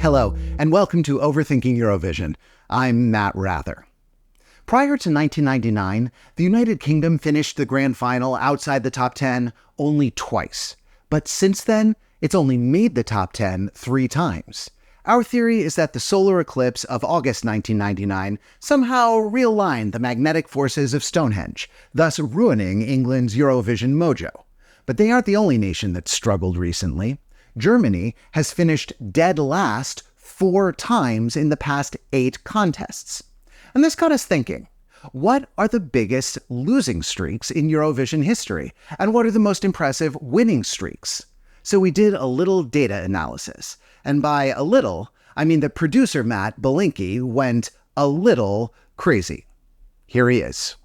Hello, and welcome to Overthinking Eurovision. I'm Matt Rather. Prior to 1999, the United Kingdom finished the grand final outside the top 10 only twice. But since then, it's only made the top 10 3 times. Our theory is that the solar eclipse of August 1999 somehow realigned the magnetic forces of Stonehenge, thus ruining England's Eurovision mojo. But they aren't the only nation that's struggled recently. Germany has finished dead last 4 times in the past 8 contests. And this got us thinking, what are the biggest losing streaks in Eurovision history? And what are the most impressive winning streaks? So we did a little data analysis. And by a little, I mean that producer Matt Belinkie went a little crazy. Here he is.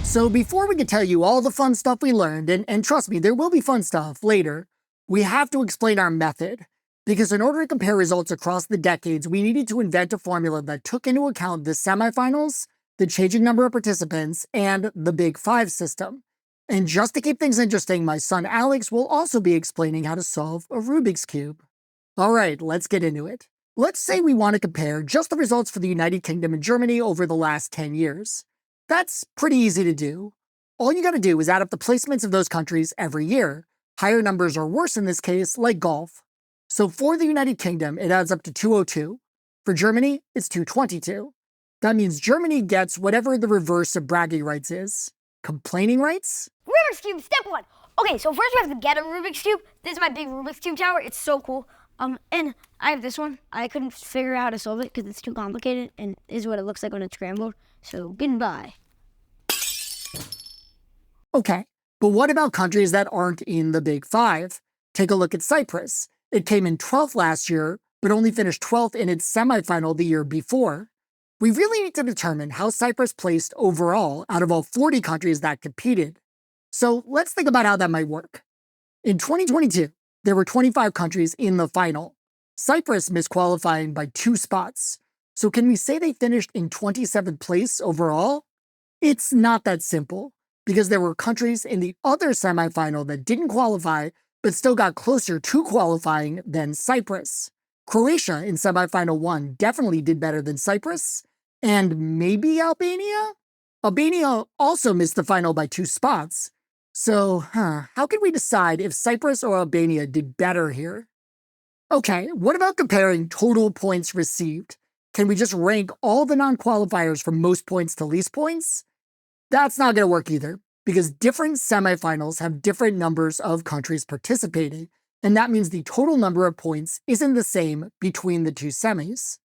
So before we can tell you all the fun stuff we learned, and trust me, there will be fun stuff later, we have to explain our method. Because in order to compare results across the decades, we needed to invent a formula that took into account the semifinals, the changing number of participants, and the Big Five system. And just to keep things interesting, my son Alex will also be explaining how to solve a Rubik's Cube. All right, let's get into it. Let's say we want to compare just the results for the United Kingdom and Germany over the last 10 years. That's pretty easy to do. All you gotta do is add up the placements of those countries every year. Higher numbers are worse in this case, like golf. So for the United Kingdom, it adds up to 202. For Germany, it's 222. That means Germany gets whatever the reverse of bragging rights is. Complaining rights? Rubik's Cube, step 1. Okay, so first we have to get a Rubik's Cube. This is my big Rubik's Cube tower. It's so cool. And I have this one. I couldn't figure out how to solve it because it's too complicated, and this is what it looks like when it's scrambled. So goodbye. Okay, but what about countries that aren't in the Big Five? Take a look at Cyprus. It came in 12th last year, but only finished 12th in its semifinal the year before. We really need to determine how Cyprus placed overall out of all 40 countries that competed. So let's think about how that might work. In 2022, there were 25 countries in the final. Cyprus missed qualifying by 2 spots. So can we say they finished in 27th place overall? It's not that simple, because there were countries in the other semifinal that didn't qualify, but still got closer to qualifying than Cyprus. Croatia in semifinal 1 definitely did better than Cyprus, and maybe Albania? Albania also missed the final by 2 spots. So, how can we decide if Cyprus or Albania did better here? Okay, what about comparing total points received? Can we just rank all the non-qualifiers from most points to least points? That's not going to work either, because different semifinals have different numbers of countries participating, and that means the total number of points isn't the same between the 2 semis.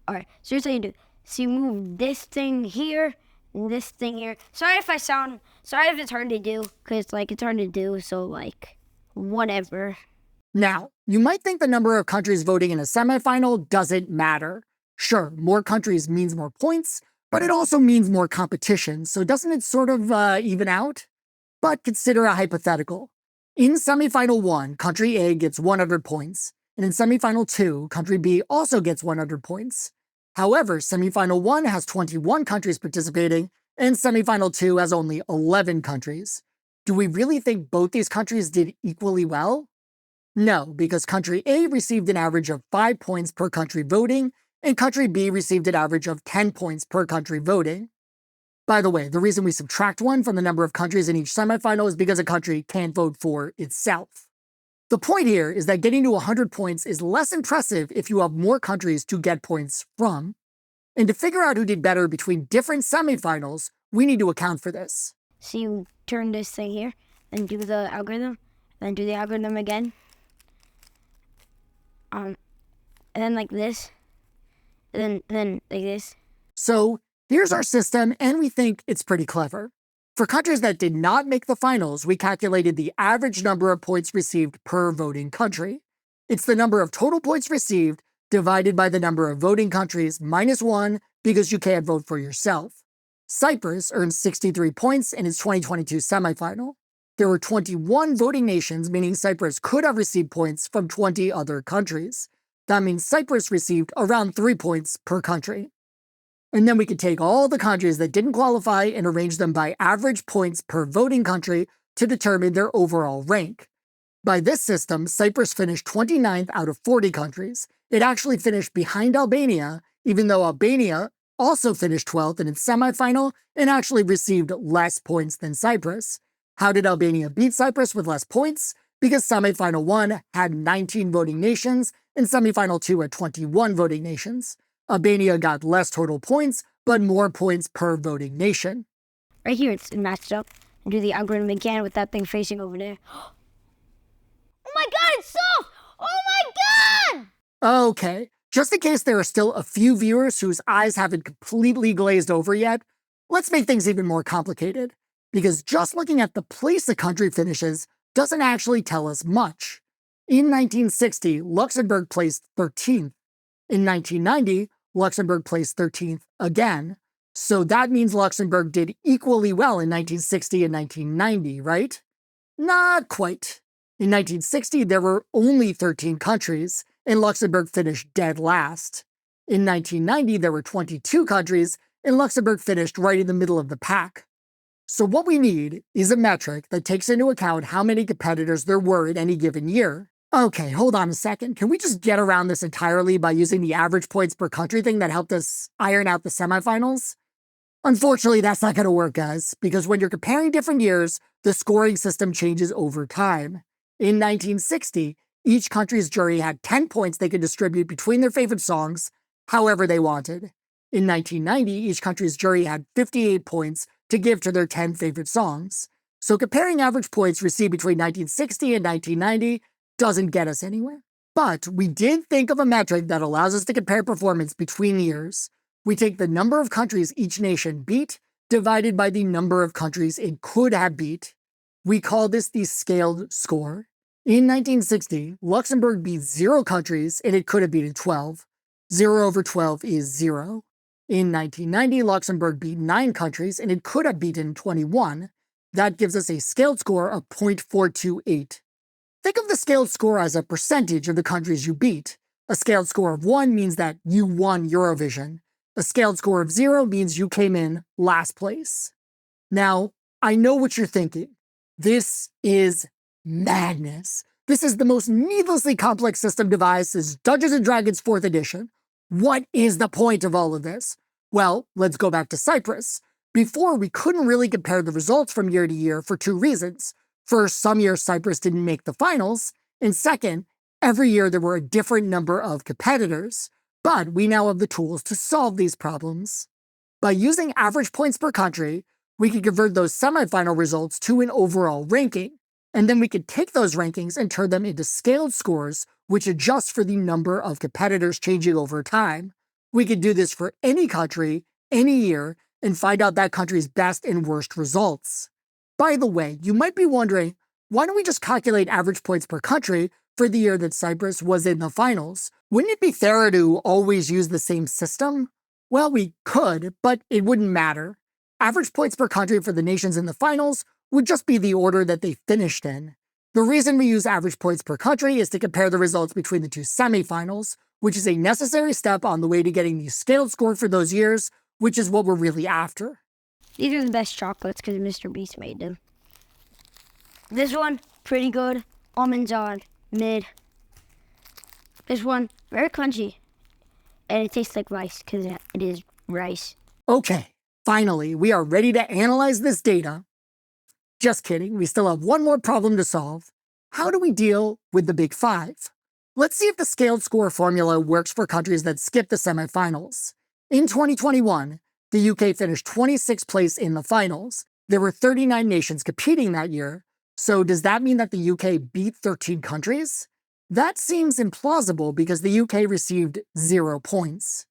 All right, so here's how you do. So you move this thing here and this thing here. Sorry if it's hard to do, because, it's hard to do, so, whatever. Now, you might think the number of countries voting in a semifinal doesn't matter. Sure, more countries means more points, but it also means more competition, so doesn't it sort of even out? But consider a hypothetical. In semifinal 1, country A gets 100 points, and in semifinal 2, country B also gets 100 points. However, semifinal 1 has 21 countries participating, and semifinal 2 has only 11 countries. Do we really think both these countries did equally well? No, because country A received an average of 5 points per country voting, and country B received an average of 10 points per country voting. By the way, the reason we subtract 1 from the number of countries in each semifinal is because a country can't vote for itself. The point here is that getting to 100 points is less impressive if you have more countries to get points from. And to figure out who did better between different semifinals, we need to account for this. So you turn this thing here, then do the algorithm, then do the algorithm again. And then like this, and then like this. So here's our system, and we think it's pretty clever. For countries that did not make the finals, we calculated the average number of points received per voting country. It's the number of total points received divided by the number of voting countries minus 1 because you can't vote for yourself. Cyprus earned 63 points in its 2022 semifinal. There were 21 voting nations, meaning Cyprus could have received points from 20 other countries. That means Cyprus received around 3 points per country. And then we could take all the countries that didn't qualify and arrange them by average points per voting country to determine their overall rank. By this system, Cyprus finished 29th out of 40 countries. It actually finished behind Albania, even though Albania also finished 12th in its semifinal and actually received less points than Cyprus. How did Albania beat Cyprus with less points? Because semifinal 1 had 19 voting nations and semifinal 2 had 21 voting nations. Albania got less total points, but more points per voting nation. Right here, it's matched up. And do the algorithm again with that thing facing over there. Oh my god, it's soft! Oh my god! Okay, just in case there are still a few viewers whose eyes haven't completely glazed over yet, let's make things even more complicated. Because just looking at the place a country finishes doesn't actually tell us much. In 1960, Luxembourg placed 13th. In 1990, Luxembourg placed 13th again. So that means Luxembourg did equally well in 1960 and 1990, right? Not quite. In 1960, there were only 13 countries, and Luxembourg finished dead last. In 1990, there were 22 countries, and Luxembourg finished right in the middle of the pack. So what we need is a metric that takes into account how many competitors there were in any given year. Okay, hold on a second. Can we just get around this entirely by using the average points per country thing that helped us iron out the semifinals? Unfortunately, that's not going to work, guys, because when you're comparing different years, the scoring system changes over time. In 1960, each country's jury had 10 points they could distribute between their favorite songs, however they wanted. In 1990, each country's jury had 58 points to give to their 10 favorite songs. So comparing average points received between 1960 and 1990 doesn't get us anywhere. But we did think of a metric that allows us to compare performance between years. We take the number of countries each nation beat divided by the number of countries it could have beat. We call this the scaled score. In 1960, Luxembourg beat 0 countries and it could have beaten 12. 0 over 12 is 0. In 1990, Luxembourg beat 9 countries and it could have beaten 21. That gives us a scaled score of 0.428. Think of the scaled score as a percentage of the countries you beat. A scaled score of 1 means that you won Eurovision. A scaled score of 0 means you came in last place. Now, I know what you're thinking. This is madness. This is the most needlessly complex system devised since Dungeons & Dragons 4th edition. What is the point of all of this? Well, let's go back to Cyprus. Before, we couldn't really compare the results from year to year for 2 reasons. First, some years Cyprus didn't make the finals, and second, every year there were a different number of competitors. But we now have the tools to solve these problems. By using average points per country, we can convert those semifinal results to an overall ranking, and then we could take those rankings and turn them into scaled scores, which adjust for the number of competitors changing over time. We could do this for any country, any year, and find out that country's best and worst results. By the way, you might be wondering, why don't we just calculate average points per country for the year that Cyprus was in the finals? Wouldn't it be fairer to always use the same system? Well, we could, but it wouldn't matter. Average points per country for the nations in the finals would just be the order that they finished in. The reason we use average points per country is to compare the results between the 2 semifinals, which is a necessary step on the way to getting the scaled score for those years, which is what we're really after. These are the best chocolates because Mr. Beast made them. This one, pretty good. Almonds are mid. This one, very crunchy. And it tastes like rice because it is rice. Okay, finally, we are ready to analyze this data. Just kidding, we still have one more problem to solve. How do we deal with the Big Five? Let's see if the scaled score formula works for countries that skip the semifinals. In 2021, the UK finished 26th place in the finals. There were 39 nations competing that year. So does that mean that the UK beat 13 countries? That seems implausible because the UK received 0 points.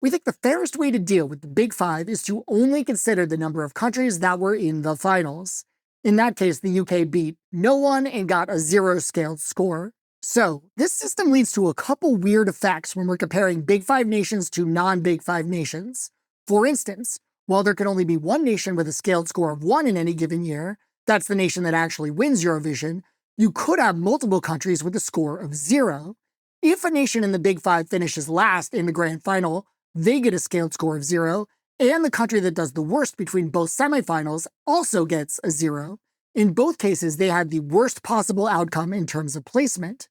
We think the fairest way to deal with the Big Five is to only consider the number of countries that were in the finals. In that case, the UK beat no one and got a 0 scaled score. So, this system leads to a couple weird effects when we're comparing Big Five nations to non-Big Five nations. For instance, while there can only be one nation with a scaled score of 1 in any given year, that's the nation that actually wins Eurovision, you could have multiple countries with a score of 0. If a nation in the Big Five finishes last in the grand final, they get a scaled score of 0, and the country that does the worst between both semifinals also gets a 0. In both cases, they had the worst possible outcome in terms of placement.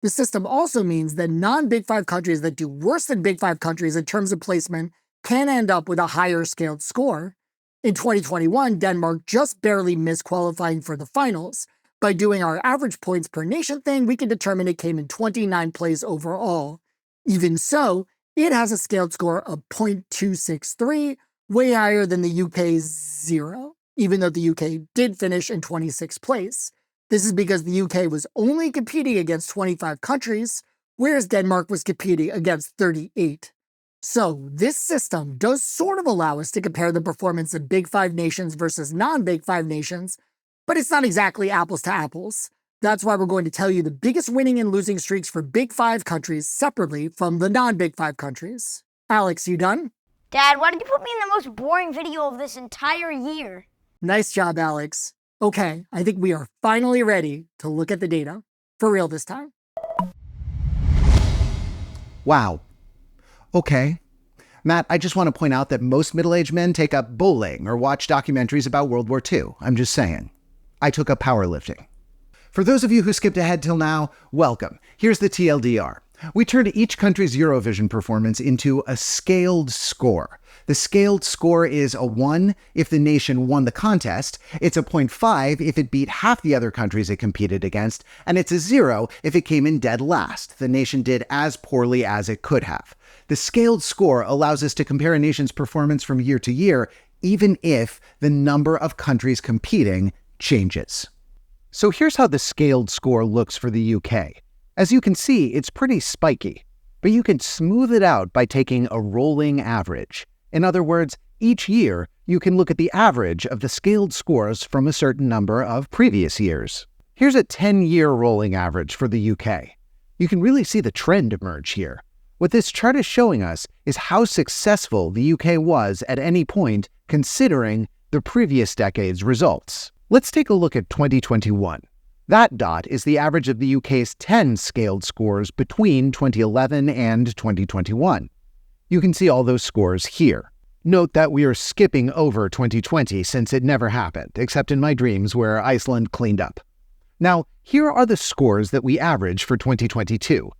The system also means that non-Big Five countries that do worse than Big Five countries in terms of placement can end up with a higher scaled score. In 2021, Denmark just barely missed qualifying for the finals. By doing our average points per nation thing, we can determine it came in 29th place overall. Even so, it has a scaled score of 0.263, way higher than the UK's 0, even though the UK did finish in 26th place. This is because the UK was only competing against 25 countries, whereas Denmark was competing against 38. So this system does sort of allow us to compare the performance of Big Five nations versus non-Big Five nations, but it's not exactly apples to apples. That's why we're going to tell you the biggest winning and losing streaks for Big Five countries separately from the non-Big Five countries. Alex, you done? Dad, why did you put me in the most boring video of this entire year? Nice job, Alex. Okay, I think we are finally ready to look at the data. For real this time. Wow. Okay. Matt, I just want to point out that most middle-aged men take up bowling or watch documentaries about World War II. I'm just saying. I took up powerlifting. For those of you who skipped ahead till now, welcome. Here's the TLDR. We turned each country's Eurovision performance into a scaled score. The scaled score is a 1 if the nation won the contest, it's a 0.5 if it beat half the other countries it competed against, and it's a 0 if it came in dead last. The nation did as poorly as it could have. The scaled score allows us to compare a nation's performance from year to year, even if the number of countries competing changes. So here's how the scaled score looks for the UK. As you can see, it's pretty spiky, but you can smooth it out by taking a rolling average. In other words, each year, you can look at the average of the scaled scores from a certain number of previous years. Here's a 10-year rolling average for the UK. You can really see the trend emerge here. What this chart is showing us is how successful the UK was at any point considering the previous decade's results. Let's take a look at 2021. That dot is the average of the UK's 10 scaled scores between 2011 and 2021. You can see all those scores here. Note that we are skipping over 2020 since it never happened, except in my dreams where Iceland cleaned up. Now, here are the scores that we average for 2022.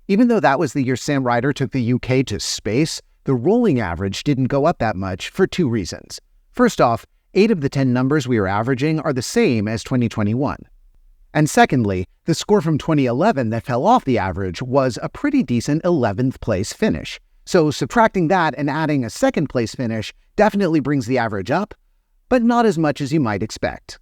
Even though that was the year Sam Ryder took the UK to space, the rolling average didn't go up that much for two reasons. First off, 8 of the 10 numbers we are averaging are the same as 2021. And secondly, the score from 2011 that fell off the average was a pretty decent 11th place finish. So subtracting that and adding a second place finish definitely brings the average up, but not as much as you might expect.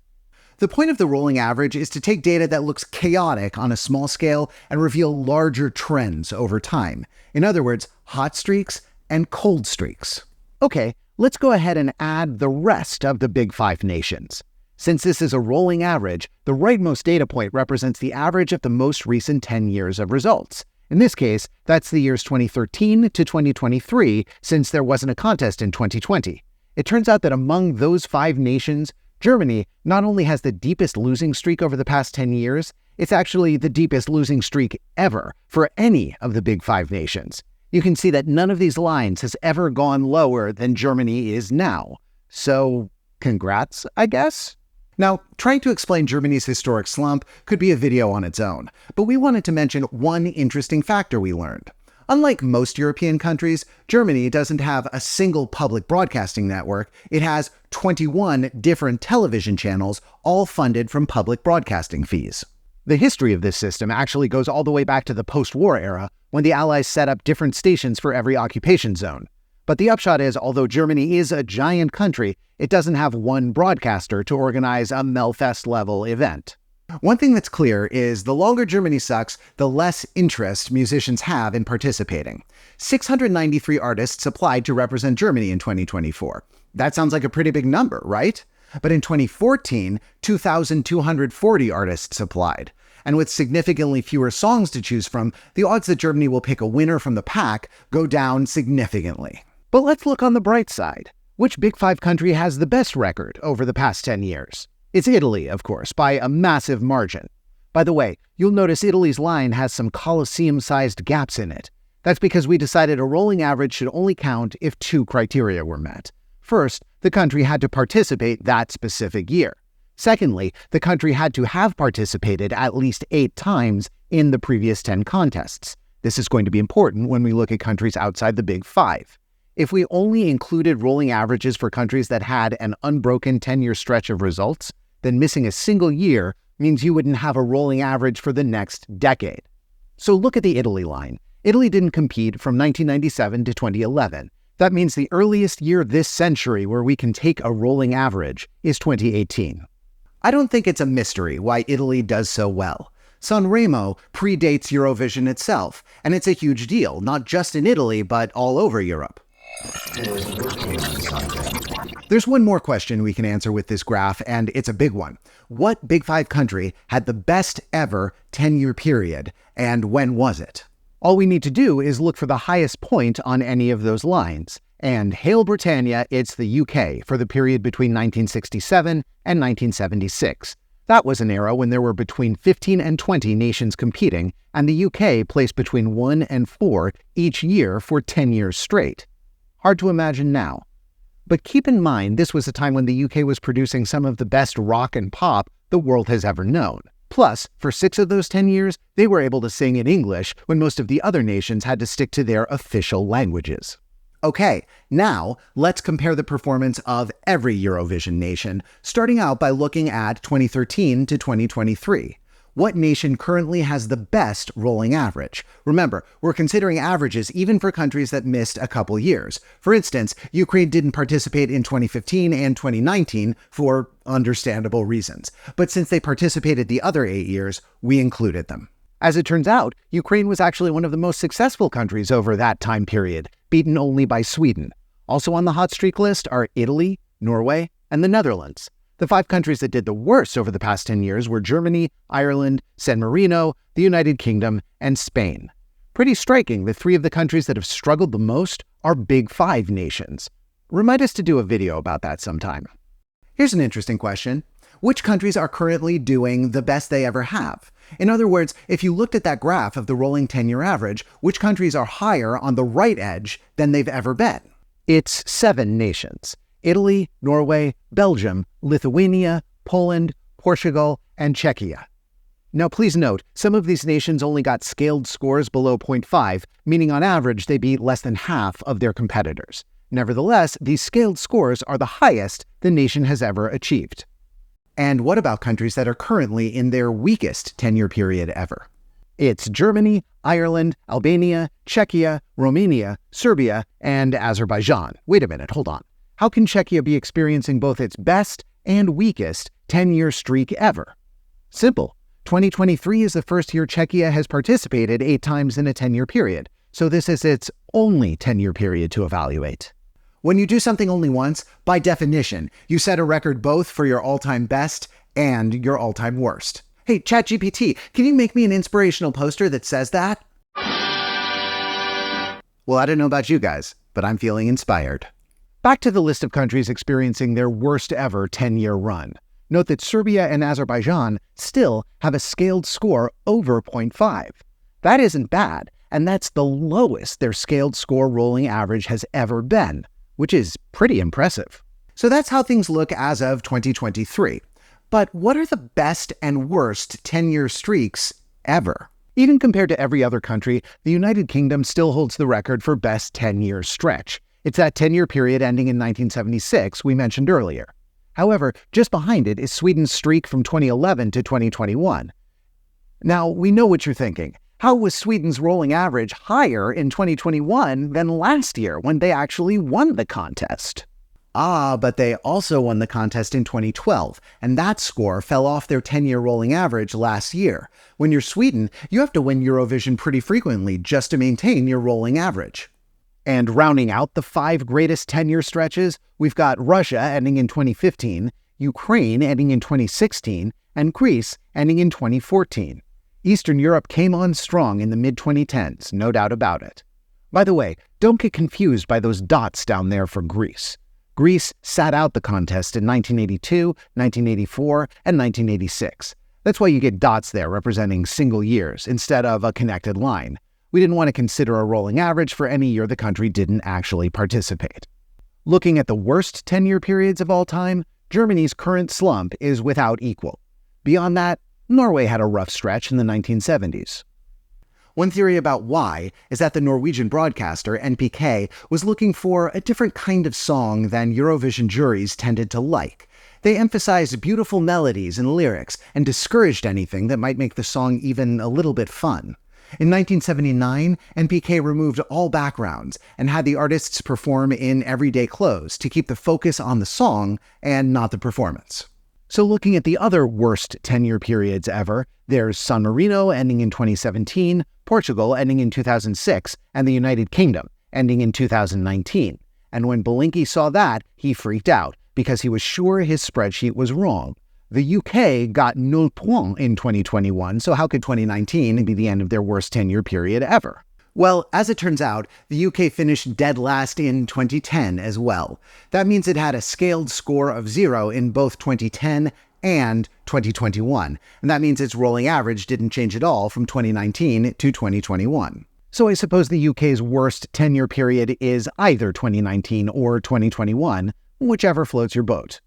The point of the rolling average is to take data that looks chaotic on a small scale and reveal larger trends over time. In other words, hot streaks and cold streaks. Okay, let's go ahead and add the rest of the Big Five nations. Since this is a rolling average, the rightmost data point represents the average of the most recent 10 years of results. In this case, that's the years 2013 to 2023, since there wasn't a contest in 2020. It turns out that among those 5 nations, Germany not only has the deepest losing streak over the past 10 years, it's actually the deepest losing streak ever for any of the Big Five nations. You can see that none of these lines has ever gone lower than Germany is now. So, congrats, I guess? Now, trying to explain Germany's historic slump could be a video on its own, but we wanted to mention one interesting factor we learned. Unlike most European countries, Germany doesn't have a single public broadcasting network. It has 21 different television channels, all funded from public broadcasting fees. The history of this system actually goes all the way back to the post-war era, when the Allies set up different stations for every occupation zone. But the upshot is, although Germany is a giant country, it doesn't have one broadcaster to organize a Melfest-level event. One thing that's clear is the longer Germany sucks, the less interest musicians have in participating. 693 artists applied to represent Germany in 2024. That sounds like a pretty big number, right? But in 2014, 2,240 artists applied. And with significantly fewer songs to choose from, the odds that Germany will pick a winner from the pack go down significantly. But let's look on the bright side. Which Big Five country has the best record over the past 10 years? It's Italy, of course, by a massive margin. By the way, you'll notice Italy's line has some Colosseum-sized gaps in it. That's because we decided a rolling average should only count if 2 criteria were met. First, the country had to participate that specific year. Secondly, the country had to have participated at least 8 times in the previous 10 contests. This is going to be important when we look at countries outside the Big Five. If we only included rolling averages for countries that had an unbroken 10-year stretch of results, then missing a single year means you wouldn't have a rolling average for the next decade. So look at the Italy line. Italy didn't compete from 1997 to 2011. That means the earliest year this century where we can take a rolling average is 2018. I don't think it's a mystery why Italy does so well. Sanremo predates Eurovision itself, and it's a huge deal, not just in Italy, but all over Europe. There's one more question we can answer with this graph, and it's a big one. What Big Five country had the best ever 10-year period, and when was it? All we need to do is look for the highest point on any of those lines. And hail Britannia, it's the UK for the period between 1967 and 1976. That was an era when there were between 15 and 20 nations competing, and the UK placed between 1 and 4 each year for 10 years straight. Hard to imagine now. But keep in mind, this was a time when the UK was producing some of the best rock and pop the world has ever known. Plus, for 6 of those 10 years, they were able to sing in English when most of the other nations had to stick to their official languages. Okay, now let's compare the performance of every Eurovision nation, starting out by looking at 2013 to 2023. What nation currently has the best rolling average? Remember, we're considering averages even for countries that missed a couple years. For instance, Ukraine didn't participate in 2015 and 2019 for understandable reasons. But since they participated the other 8 years, we included them. As it turns out, Ukraine was actually one of the most successful countries over that time period, beaten only by Sweden. Also on the hot streak list are Italy, Norway, and the Netherlands. The 5 countries that did the worst over the past 10 years were Germany, Ireland, San Marino, the United Kingdom, and Spain. Pretty striking, the 3 of the countries that have struggled the most are Big Five nations. Remind us to do a video about that sometime. Here's an interesting question. Which countries are currently doing the best they ever have? In other words, if you looked at that graph of the rolling 10-year average, which countries are higher on the right edge than they've ever been? It's 7 nations. Italy, Norway, Belgium, Lithuania, Poland, Portugal, and Czechia. Now please note, some of these nations only got scaled scores below 0.5, meaning on average they beat less than half of their competitors. Nevertheless, these scaled scores are the highest the nation has ever achieved. And what about countries that are currently in their weakest 10-year period ever? It's Germany, Ireland, Albania, Czechia, Romania, Serbia, and Azerbaijan. Wait a minute, hold on. How can Czechia be experiencing both its best and weakest 10-year streak ever? Simple. 2023 is the first year Czechia has participated 8 times in a 10-year period, so this is its only 10-year period to evaluate. When you do something only once, by definition, you set a record both for your all-time best and your all-time worst. Hey, ChatGPT, can you make me an inspirational poster that says that? Well, I don't know about you guys, but I'm feeling inspired. Back to the list of countries experiencing their worst ever 10-year run. Note that Serbia and Azerbaijan still have a scaled score over 0.5. That isn't bad, and that's the lowest their scaled score rolling average has ever been, which is pretty impressive. So that's how things look as of 2023. But what are the best and worst 10-year streaks ever? Even compared to every other country, the United Kingdom still holds the record for best 10-year stretch. It's that 10-year period ending in 1976 we mentioned earlier. However, just behind it is Sweden's streak from 2011 to 2021. Now, we know what you're thinking. How was Sweden's rolling average higher in 2021 than last year when they actually won the contest? But they also won the contest in 2012, and that score fell off their 10-year rolling average last year. When you're Sweden, you have to win Eurovision pretty frequently just to maintain your rolling average. And rounding out the 5 greatest 10-year stretches, we've got Russia ending in 2015, Ukraine ending in 2016, and Greece ending in 2014. Eastern Europe came on strong in the mid-2010s, no doubt about it. By the way, don't get confused by those dots down there for Greece. Greece sat out the contest in 1982, 1984, and 1986. That's why you get dots there representing single years instead of a connected line. We didn't want to consider a rolling average for any year the country didn't actually participate. Looking at the worst 10-year periods of all time, Germany's current slump is without equal. Beyond that, Norway had a rough stretch in the 1970s. One theory about why is that the Norwegian broadcaster, NPK, was looking for a different kind of song than Eurovision juries tended to like. They emphasized beautiful melodies and lyrics and discouraged anything that might make the song even a little bit fun. In 1979, NPK removed all backgrounds and had the artists perform in everyday clothes to keep the focus on the song and not the performance. So looking at the other worst 10-year periods ever, there's San Marino ending in 2017, Portugal ending in 2006, and the United Kingdom ending in 2019. And when Belinkie saw that, he freaked out because he was sure his spreadsheet was wrong. The UK got 0 points in 2021, so how could 2019 be the end of their worst 10-year period ever? Well, as it turns out, the UK finished dead last in 2010 as well. That means it had a scaled score of 0 in both 2010 and 2021, and that means its rolling average didn't change at all from 2019 to 2021. So I suppose the UK's worst 10-year period is either 2019 or 2021, whichever floats your boat.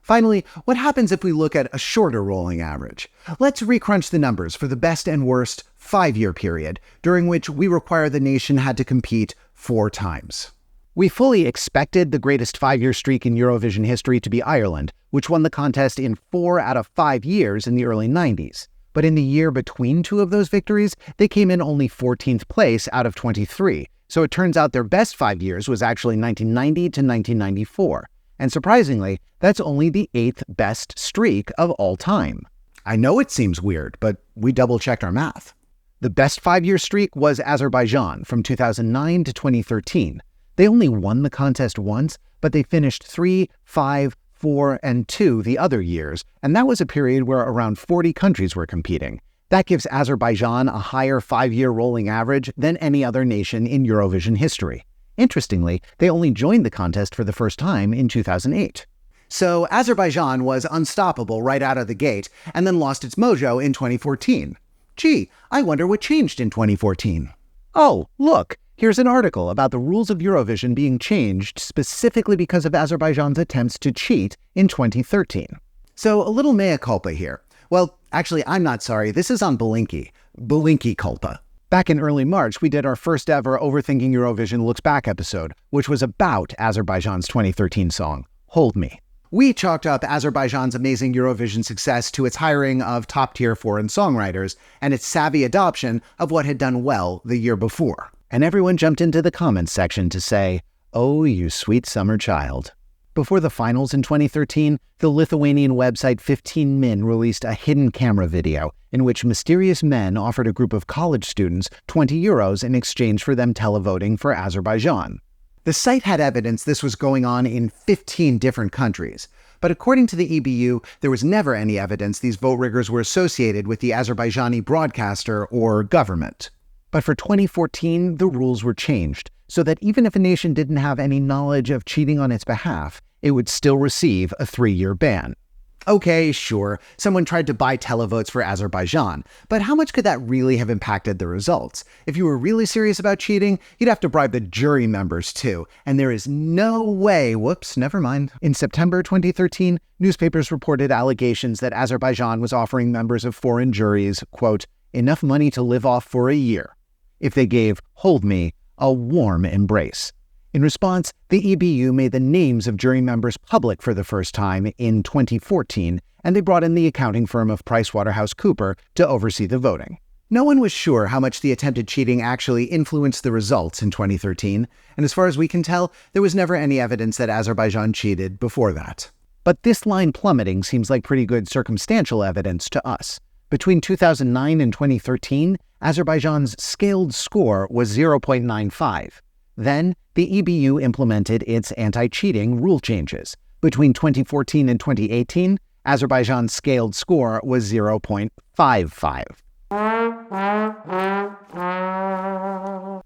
Finally, what happens if we look at a shorter rolling average? Let's recrunch the numbers for the best and worst 5-year period, during which we require the nation had to compete 4 times. We fully expected the greatest 5-year streak in Eurovision history to be Ireland, which won the contest in 4 out of 5 years in the early 90s. But in the year between 2 of those victories, they came in only 14th place out of 23. So it turns out their best 5 years was actually 1990 to 1994. And surprisingly, that's only the 8th best streak of all time. I know it seems weird, but we double-checked our math. The best 5-year streak was Azerbaijan from 2009 to 2013. They only won the contest once, but they finished 3, 5, 4, and 2 the other years, and that was a period where around 40 countries were competing. That gives Azerbaijan a higher 5-year rolling average than any other nation in Eurovision history. Interestingly, they only joined the contest for the first time in 2008. So Azerbaijan was unstoppable right out of the gate, and then lost its mojo in 2014. Gee, I wonder what changed in 2014. Oh, look, here's an article about the rules of Eurovision being changed specifically because of Azerbaijan's attempts to cheat in 2013. So a little mea culpa here. Well, actually, I'm not sorry. This is on Belinkie. Belinkie culpa. Back in early March, we did our first ever Overthinking Eurovision Looks Back episode, which was about Azerbaijan's 2013 song, Hold Me. We chalked up Azerbaijan's amazing Eurovision success to its hiring of top-tier foreign songwriters and its savvy adoption of what had done well the year before. And everyone jumped into the comments section to say, "Oh, you sweet summer child." Before the finals in 2013, the Lithuanian website 15 Min released a hidden camera video in which mysterious men offered a group of college students €20 in exchange for them televoting for Azerbaijan. The site had evidence this was going on in 15 different countries, but according to the EBU, there was never any evidence these vote riggers were associated with the Azerbaijani broadcaster or government. But for 2014, the rules were changed, so that even if a nation didn't have any knowledge of cheating on its behalf, it would still receive a 3-year ban. Okay, sure, someone tried to buy televotes for Azerbaijan, but how much could that really have impacted the results? If you were really serious about cheating, you'd have to bribe the jury members too, and there is no way, whoops, never mind. In September 2013, newspapers reported allegations that Azerbaijan was offering members of foreign juries, quote, enough money to live off for a year, if they gave Hold Me a warm embrace. In response, the EBU made the names of jury members public for the first time in 2014, and they brought in the accounting firm of PricewaterhouseCoopers to oversee the voting. No one was sure how much the attempted cheating actually influenced the results in 2013, and as far as we can tell, there was never any evidence that Azerbaijan cheated before that. But this line plummeting seems like pretty good circumstantial evidence to us. Between 2009 and 2013, Azerbaijan's scaled score was 0.95. Then, the EBU implemented its anti-cheating rule changes. Between 2014 and 2018, Azerbaijan's scaled score was 0.55.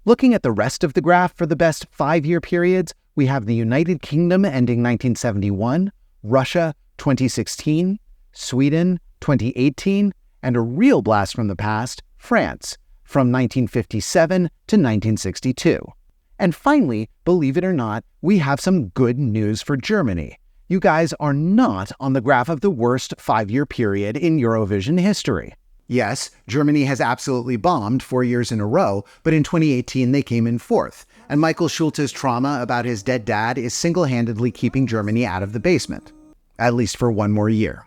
Looking at the rest of the graph for the best 5-year periods, we have the United Kingdom ending 1971, Russia 2016, Sweden 2018, and a real blast from the past, France, from 1957 to 1962. And finally, believe it or not, we have some good news for Germany. You guys are not on the graph of the worst 5-year period in Eurovision history. Yes, Germany has absolutely bombed 4 years in a row, but in 2018 they came in 4th, and Michael Schulte's trauma about his dead dad is single-handedly keeping Germany out of the basement. At least for 1 more year.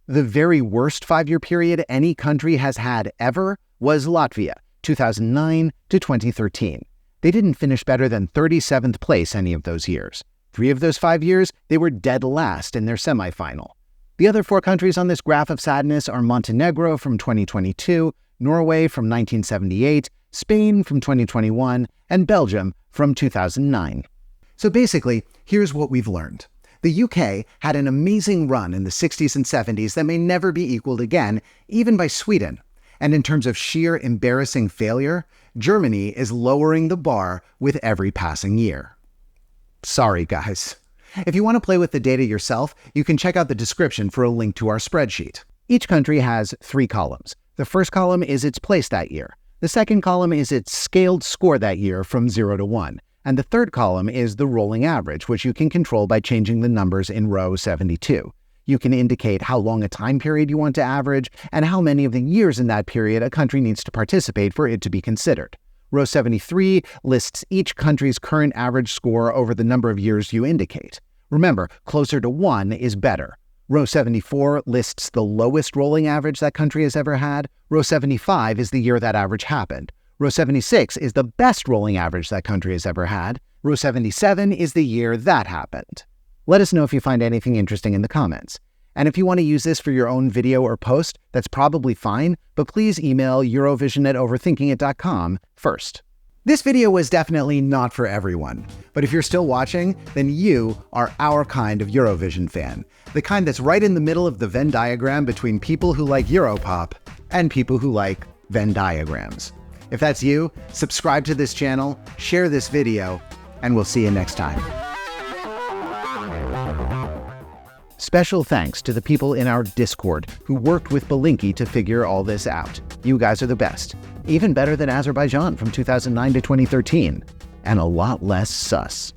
The very worst 5-year period any country has had ever was Latvia, 2009 to 2013. They didn't finish better than 37th place any of those years. 3 of those 5 years, they were dead last in their semifinal. The other 4 countries on this graph of sadness are Montenegro from 2022, Norway from 1978, Spain from 2021, and Belgium from 2009. So basically, here's what we've learned. The UK had an amazing run in the 60s and 70s that may never be equaled again, even by Sweden. And in terms of sheer embarrassing failure, Germany is lowering the bar with every passing year. Sorry, guys. If you want to play with the data yourself, you can check out the description for a link to our spreadsheet. Each country has 3 columns. The first column is its place that year. The second column is its scaled score that year from 0 to 1. And the third column is the rolling average, which you can control by changing the numbers in row 72. You can indicate how long a time period you want to average and how many of the years in that period a country needs to participate for it to be considered. Row 73 lists each country's current average score over the number of years you indicate. Remember, closer to 1 is better. Row 74 lists the lowest rolling average that country has ever had. Row 75 is the year that average happened. Row 76 is the best rolling average that country has ever had. Row 77 is the year that happened. Let us know if you find anything interesting in the comments. And if you want to use this for your own video or post, that's probably fine, but please email eurovision@overthinkingit.com first. This video was definitely not for everyone, but if you're still watching, then you are our kind of Eurovision fan, the kind that's right in the middle of the Venn diagram between people who like Europop and people who like Venn diagrams. If that's you, subscribe to this channel, share this video, and we'll see you next time. Special thanks to the people in our Discord who worked with Belinky to figure all this out. You guys are the best. Even better than Azerbaijan from 2009 to 2013. And a lot less sus.